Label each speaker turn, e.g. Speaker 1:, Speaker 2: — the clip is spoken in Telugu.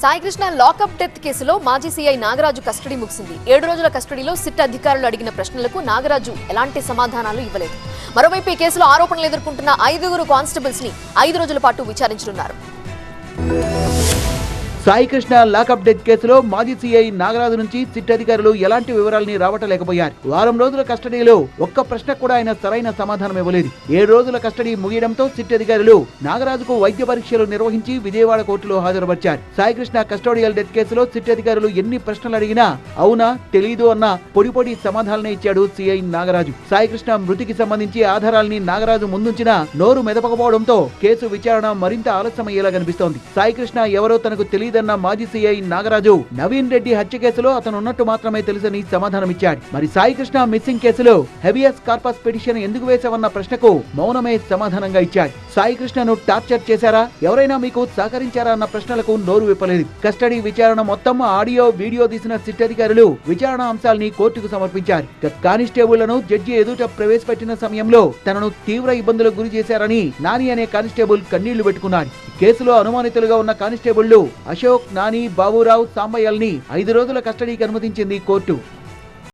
Speaker 1: సాయికృష్ణ లాకప్ డెత్ కేసులో మాజీ సీఐ నాగరాజు కస్టడీ ముగిసింది. 7 రోజుల కస్టడీలో సిట్ అధికారులు అడిగిన ప్రశ్నలకు నాగరాజు ఎలాంటి సమాధానాలు ఇవ్వలేదు. మరోవైపు ఈ కేసులో ఆరోపణలు ఎదుర్కొంటున్న 5 కానిస్టేబుల్స్ ని 5 రోజుల పాటు విచారించనున్నారు.
Speaker 2: సాయికృష్ణ లాకప్ డెత్ కేసులో మాజీ సీఐ నాగరాజు నుంచి సిట్ అధికారులు ఎలాంటి వివరాలని రావటలేకపోయారు. వారం రోజుల కస్టడీలో ఒక్క ప్రశ్న కూడా ఆయన సరైన సమాధానం ఇవ్వలేదు. 7 రోజుల కస్టడీ ముగియడంతో సిట్ అధికారులు నాగరాజుకు వైద్య పరీక్షలు నిర్వహించి విజయవాడ కోర్టులో హాజరుపరిచారు. సాయికృష్ణ కస్టోడియల్ డెత్ కేసులో సిట్ అధికారులు ఎన్ని ప్రశ్నలు అడిగినా అవునా తెలీదు అన్న పొడి సమాధానాలనే ఇచ్చాడు సీఐ నాగరాజు. సాయికృష్ణ మృతికి సంబంధించి ఆధారాల్ని నాగరాజు ముందుంచినా నోరు మెదపకపోవడంతో కేసు విచారణ మరింత ఆలస్యమయ్యేలా కనిపిస్తోంది. సాయికృష్ణ ఎవరో తనకు తెలియదన్న మాజీ సీఐ నాగరాజు నవీన్ రెడ్డి హత్య కేసులో అతను ఉన్నట్టు మాత్రమే తెలుసని సమాధానమిచ్చాడు. మరి సాయికృష్ణ మిస్సింగ్ కేసులో హెబియస్ కార్పస్ పిటిషన్ ఎందుకు వేశావన్న ప్రశ్నకు మౌనమే సమాధానంగా ఇచ్చాడు. సాయికృష్ణను టార్చర్ చేశారా, ఎవరైనా మీకు సహకరించారా అన్న ప్రశ్నలకు నోరు విప్పలేదు. కస్టడీ విచారణ మొత్తం ఆడియో వీడియో తీసిన సిట్ అధికారులు విచారణ అంశాల్ని కోర్టుకు సమర్పించారు. కానిస్టేబుళ్లను జడ్జి ఎదుట ప్రవేశపెట్టిన సమయంలో తనను తీవ్ర ఇబ్బందులకు గురి చేశారని నాని అనే కానిస్టేబుల్ కన్నీళ్లు పెట్టుకున్నాడు. కేసులో అనుమానితులుగా ఉన్న కానిస్టేబుళ్లు అశోక్, నాని, బాబురావు, సాంబయ్యల్ని 5 రోజుల కస్టడీకి అనుమతించింది కోర్టు.